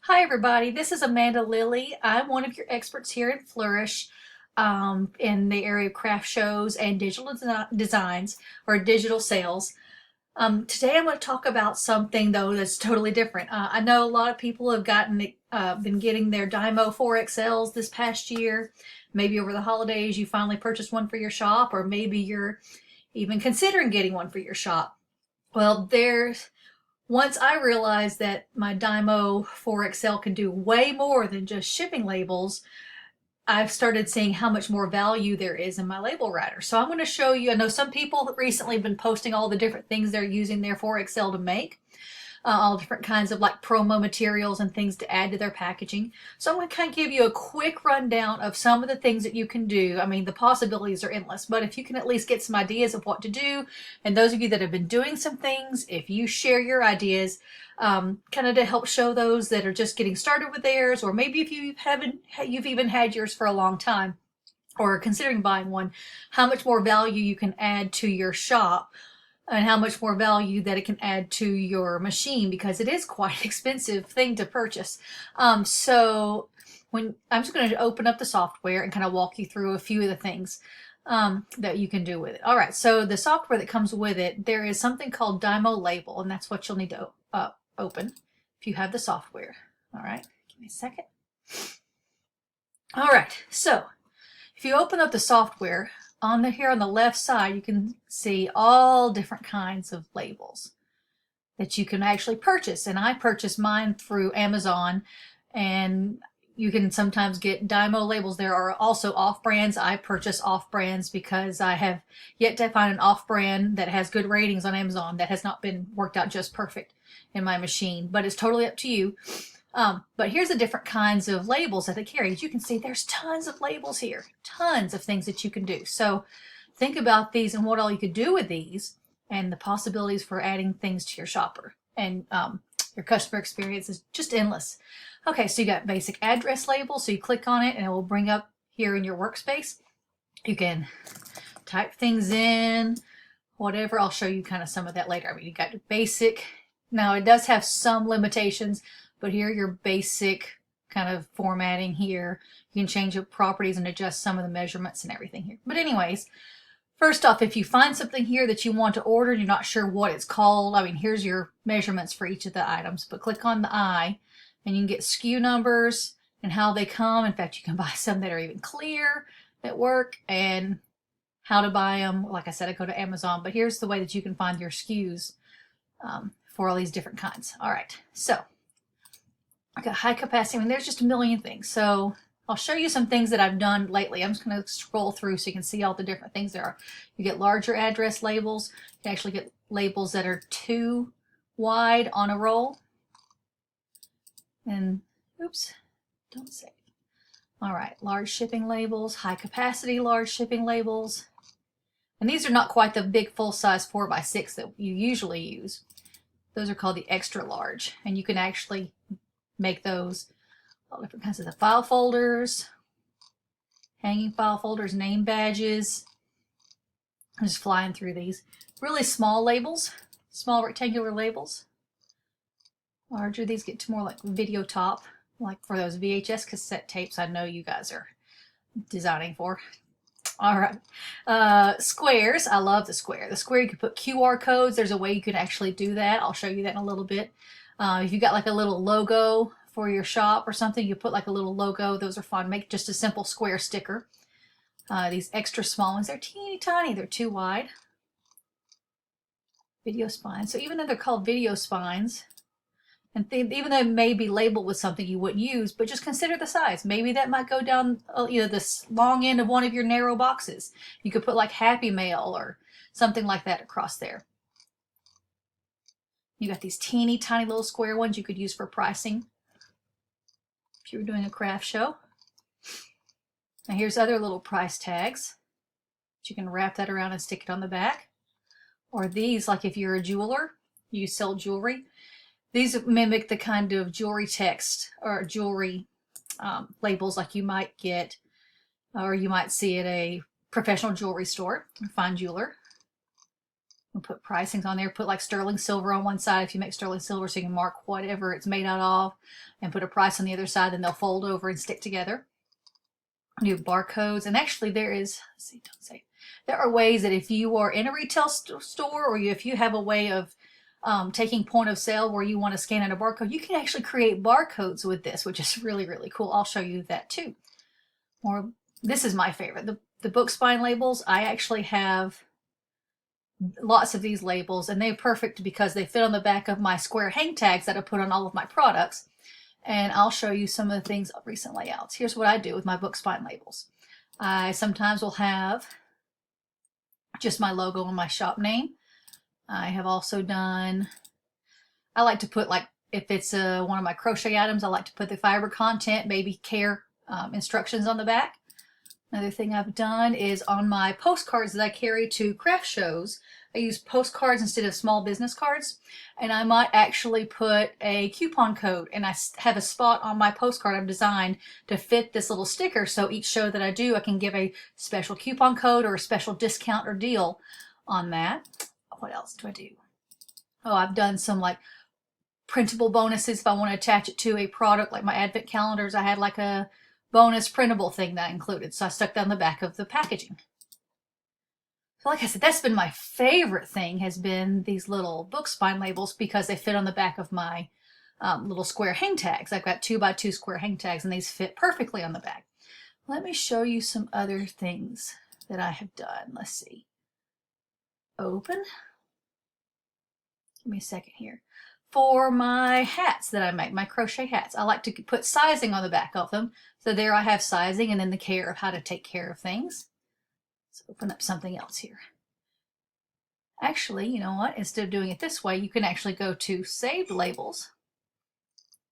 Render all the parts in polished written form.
Hi everybody, this is Amanda Lillie. I'm one of your experts here at Flourish in the area of craft shows and digital designs or digital sales. Today I'm going to talk about something though that's totally different. I know a lot of people have been getting their Dymo 4XLs this past year. Maybe over the holidays you finally purchased one for your shop, or maybe you're even considering getting one for your shop. Well, once I realized that my Dymo 4XL can do way more than just shipping labels, I've started seeing how much more value there is in my label writer. So I'm going to show you. I know some people have recently been posting all the different things they're using their 4XL to make, all different kinds of like promo materials and things to add to their packaging. So I'm going to kind of give you a quick rundown of some of the things that you can do. I mean, the possibilities are endless, but if you can at least get some ideas of what to do, and those of you that have been doing some things, if you share your ideas, kind of to help show those that are just getting started with theirs, or maybe if you've even had yours for a long time or considering buying one, how much more value you can add to your shop and how much more value that it can add to your machine, because it is quite an expensive thing to purchase. So when I'm just going to open up the software and kind of walk you through a few of the things that you can do with it. All right, so the software that comes with it, there is something called Dymo Label, and that's what you'll need to open if you have the software. All right, give me a second. All right, so if you open up the software, here on the left side, you can see all different kinds of labels that you can actually purchase. And I purchased mine through Amazon, and you can sometimes get Dymo labels. There are also off-brands. I purchase off-brands because I have yet to find an off-brand that has good ratings on Amazon that has not been worked out just perfect in my machine, but it's totally up to you. But here's the different kinds of labels that they carry. As you can see, there's tons of labels here, tons of things that you can do. So think about these and what all you could do with these and the possibilities for adding things to your shopper. And your customer experience is just endless. Okay, so you got basic address labels. So you click on it and it will bring up here in your workspace. You can type things in, whatever. I'll show you kind of some of that later. I mean, you got your basic. Now it does have some limitations, but here your basic kind of formatting here. You can change your properties and adjust some of the measurements and everything here. But anyways, first off, if you find something here that you want to order and you're not sure what it's called, I mean, here's your measurements for each of the items, but click on the I and you can get SKU numbers and how they come. In fact, you can buy some that are even clear that work, and how to buy them. Like I said, I go to Amazon, but here's the way that you can find your SKUs for all these different kinds. All right, so I got high capacity. I mean, there's just a million things. So I'll show you some things that I've done lately. I'm just going to scroll through so you can see all the different things there are. You get larger address labels. You can actually get labels that are 2 wide on a roll. And oops, don't save. All right, large shipping labels, high capacity large shipping labels. And these are not quite the big full size 4x6 that you usually use. Those are called the extra large, and you can actually make those all different kinds of file folders, hanging file folders, name badges. I'm just flying through these. Really small labels, small rectangular labels. Larger, these get to more like video top, like for those VHS cassette tapes I know you guys are designing for. All right, squares. I love the square. The square, you can put QR codes. There's a way you can actually do that. I'll show you that in a little bit. If you got like a little logo for your shop or something, you put like a little logo. Those are fun. Make just a simple square sticker. These extra small ones, they're teeny tiny. They're 2 wide. Video spines. So even though they're called video spines, and even though they may be labeled with something you wouldn't use, but just consider the size. Maybe that might go down, this long end of one of your narrow boxes. You could put like Happy Mail or something like that across there. You got these teeny tiny little square ones you could use for pricing if you were doing a craft show. Now here's other little price tags. You can wrap that around and stick it on the back. Or these, like if you're a jeweler, you sell jewelry. These mimic the kind of jewelry text or jewelry labels like you might get, or you might see at a professional jewelry store, a fine jeweler. You put pricings on there, put like sterling silver on one side if you make sterling silver, so you can mark whatever it's made out of, and put a price on the other side, then they'll fold over and stick together. You have barcodes, and actually there is, let's see, don't say, there are ways that if you are in a retail store, or if you have a way of taking point of sale where you want to scan in a barcode, you can actually create barcodes with this, which is really, really cool. I'll show you that too. Or this is my favorite, the book spine labels. I actually have lots of these labels, and they're perfect because they fit on the back of my square hang tags that I put on all of my products. And I'll show you some of the things, recent layouts. Here's what I do with my book spine labels. I sometimes will have just my logo and my shop name. I have also done, I like to put, like, if it's one of my crochet items, I like to put the fiber content, baby care instructions on the back. Another thing I've done is on my postcards that I carry to craft shows, I use postcards instead of small business cards, and I might actually put a coupon code, and I have a spot on my postcard I've designed to fit this little sticker, so each show that I do, I can give a special coupon code or a special discount or deal on that. What else do I do? Oh, I've done some like printable bonuses if I want to attach it to a product, like my advent calendars. I had like a bonus printable thing that I included, so I stuck that on the back of the packaging. So like I said, that's been my favorite thing, has been these little book spine labels, because they fit on the back of my little square hang tags. I've got 2x2 square hang tags, and these fit perfectly on the back. Let me show you some other things that I have done. Let's see. Open. Give me a second here. For my hats that I make, my crochet hats, I like to put sizing on the back of them. So there I have sizing, and then the care of how to take care of things. Let's open up something else here. Actually, you know what? Instead of doing it this way, you can actually go to Saved Labels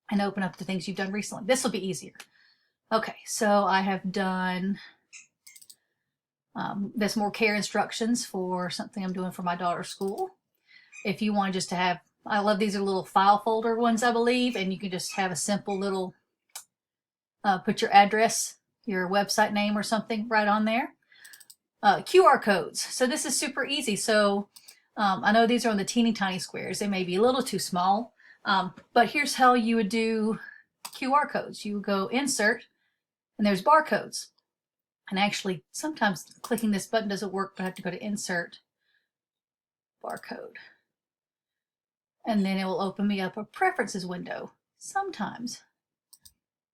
and open up the things you've done recently. This will be easier. Okay, so I have done there's more care instructions for something I'm doing for my daughter's school. If you want just to have, I love these are little file folder ones, I believe, and you can just have a simple little, put your address, your website name or something right on there. QR codes. So this is super easy. So I know these are on the teeny tiny squares. They may be a little too small, but here's how you would do QR codes. You would go insert, and there's barcodes. And actually, sometimes clicking this button doesn't work, but I have to go to insert, barcode. And then it will open me up a preferences window. Sometimes.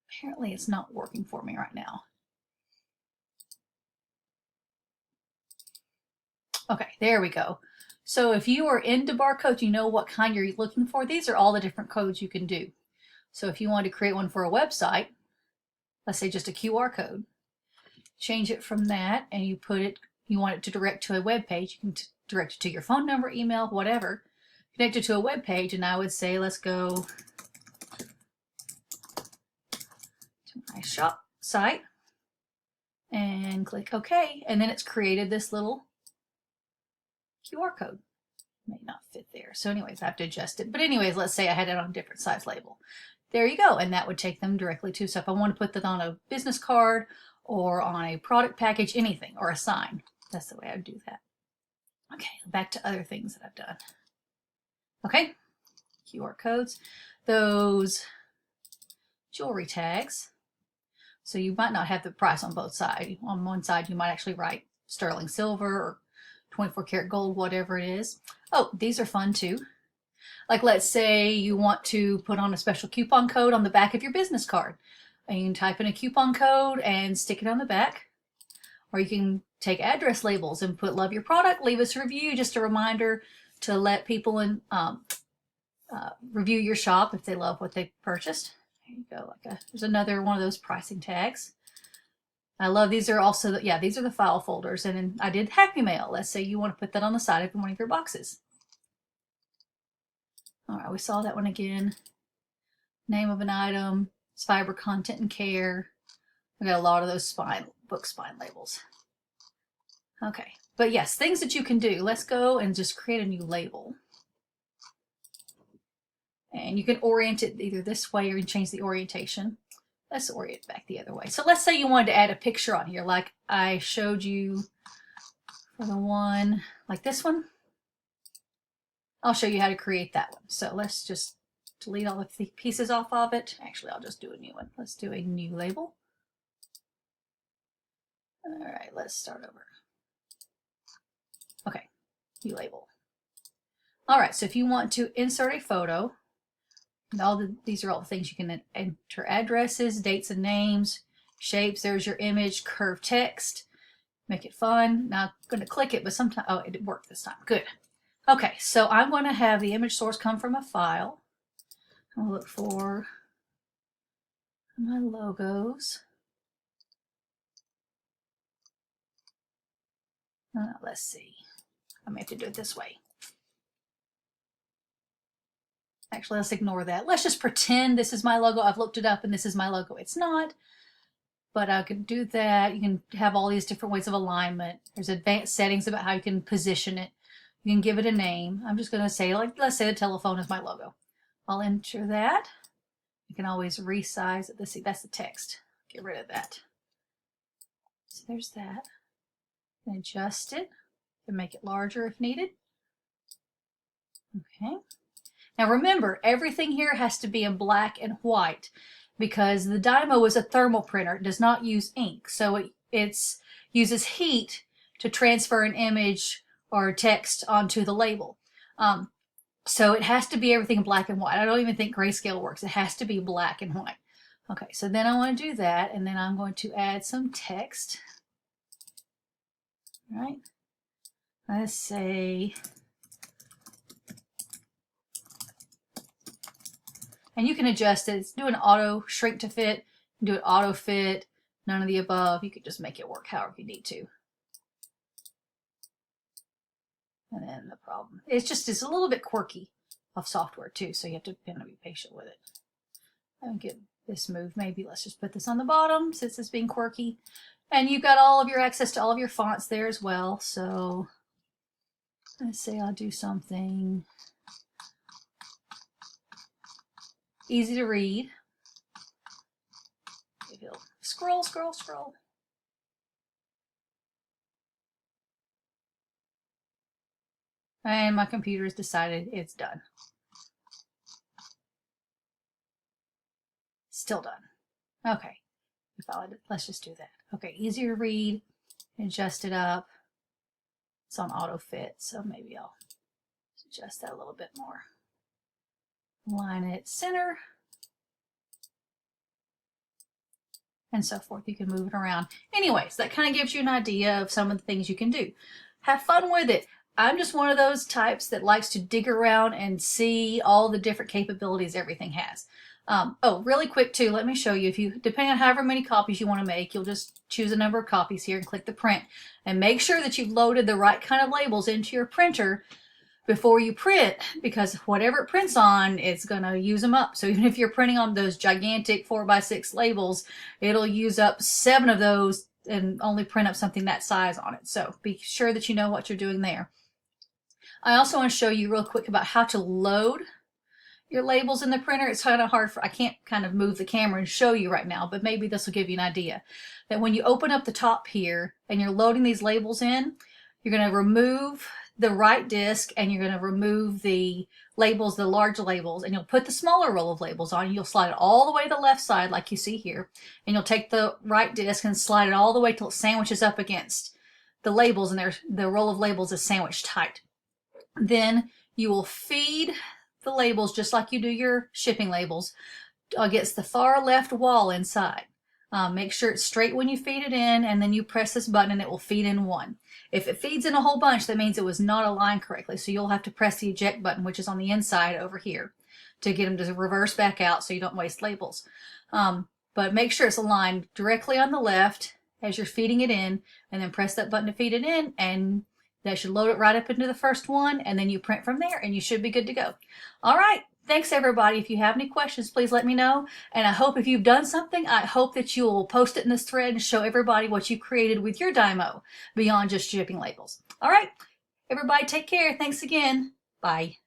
Apparently it's not working for me right now. Okay, there we go. So if you are into barcodes, you know what kind you're looking for. These are all the different codes you can do. So if you want to create one for a website, let's say just a QR code, change it from that, and you put it, you want it to direct to a web page, you can direct it to your phone number, email, whatever. Connect it to a web page, and I would say, let's go to my shop site and click OK, and then it's created this little QR code. May not fit there. So anyways, I have to adjust it. But anyways, let's say I had it on a different size label. There you go. And that would take them directly to, so if I want to put that on a business card or on a product package, anything, or a sign, that's the way I would do that. Okay, back to other things that I've done. Okay, QR codes, those jewelry tags. So you might not have the price on both sides. On one side, you might actually write sterling silver or 24 karat gold, whatever it is. Oh, these are fun too. Like, let's say you want to put on a special coupon code on the back of your business card. And you can type in a coupon code and stick it on the back. Or you can take address labels and put love your product, leave us a review, just a reminder to let people in, review your shop if they love what they purchased. There you go. There's another one of those pricing tags. I love these. Are also, these are the file folders. And then I did Happy Mail. Let's say you want to put that on the side of one of your boxes. All right, we saw that one again. Name of an item, fiber content and care. We got a lot of those book spine labels. Okay, but yes, things that you can do. Let's go and just create a new label. And you can orient it either this way or you can change the orientation. Let's orient it back the other way. So let's say you wanted to add a picture on here, like I showed you for the one, like this one. I'll show you how to create that one. So let's just delete all the pieces off of it. Actually, I'll just do a new one. Let's do a new label. All right, let's start over. Okay, new label. All right, so if you want to insert a photo, these are all the things you can enter: addresses, dates and names, shapes. There's your image, curved text. Make it fun. Now I'm going to click it, but sometimes, oh, it worked this time. Good. Okay, so I'm going to have the image source come from a file. I'll look for my logos. Let's see. I may have to do it this way. Actually, let's ignore that. Let's just pretend this is my logo. I've looked it up and this is my logo. It's not, but I can do that. You can have all these different ways of alignment. There's advanced settings about how you can position it. You can give it a name. I'm just going to say, like, let's say the telephone is my logo. I'll enter that. You can always resize it. Let's see, that's the text. Get rid of that. So there's that. And adjust it and make it larger if needed. Okay. Now remember, everything here has to be in black and white because the Dymo is a thermal printer. It does not use ink. So it uses heat to transfer an image or text onto the label. So it has to be everything in black and white. I don't even think grayscale works. It has to be black and white. Okay, so then I want to do that, and then I'm going to add some text. All right. Let's say, and you can adjust it. It's doing auto shrink to fit, do it auto fit, none of the above. You could just make it work however you need to. And then the problem, it's a little bit quirky of software too, so you have to kind of be patient with it. And get this moved. Maybe let's just put this on the bottom since it's being quirky. And you've got all of your access to all of your fonts there as well. So let's say I'll do something easy to read. Maybe I'll scroll, scroll, scroll. And my computer's decided it's done. Still done. Okay. Let's just do that. Okay, easy to read. Adjust it up. It's on auto fit, so maybe I'll adjust that a little bit more. Line it center. And so forth. You can move it around. Anyways, that kind of gives you an idea of some of the things you can do. Have fun with it. I'm just one of those types that likes to dig around and see all the different capabilities everything has. Oh, really quick too, let me show you. Depending on however many copies you want to make, you'll just choose a number of copies here and click the print. And make sure that you've loaded the right kind of labels into your printer before you print, because whatever it prints on, it's going to use them up. So even if you're printing on those gigantic 4x6 labels, it'll use up 7 of those and only print up something that size on it. So be sure that you know what you're doing there. I also want to show you real quick about how to load your labels in the printer. It's kind of hard I can't kind of move the camera and show you right now, but maybe this will give you an idea. That when you open up the top here and you're loading these labels in, you're going to remove the right disc and you're going to remove the labels, the large labels, and you'll put the smaller roll of labels on. You'll slide it all the way to the left side like you see here, and you'll take the right disc and slide it all the way till it sandwiches up against the labels, and the roll of labels is sandwiched tight. Then you will feed the labels just like you do your shipping labels against the far left wall inside. Make sure it's straight when you feed it in, and then you press this button and it will feed in one. If it feeds in a whole bunch, that means it was not aligned correctly. So you'll have to press the eject button, which is on the inside over here, to get them to reverse back out so you don't waste labels. But make sure it's aligned directly on the left as you're feeding it in, and then press that button to feed it in, and that should load it right up into the first one, and then you print from there and you should be good to go. All right. Thanks everybody. If you have any questions, please let me know. And I hope if you've done something, I hope that you'll post it in this thread and show everybody what you created with your Dymo beyond just shipping labels. All right. Everybody take care. Thanks again. Bye.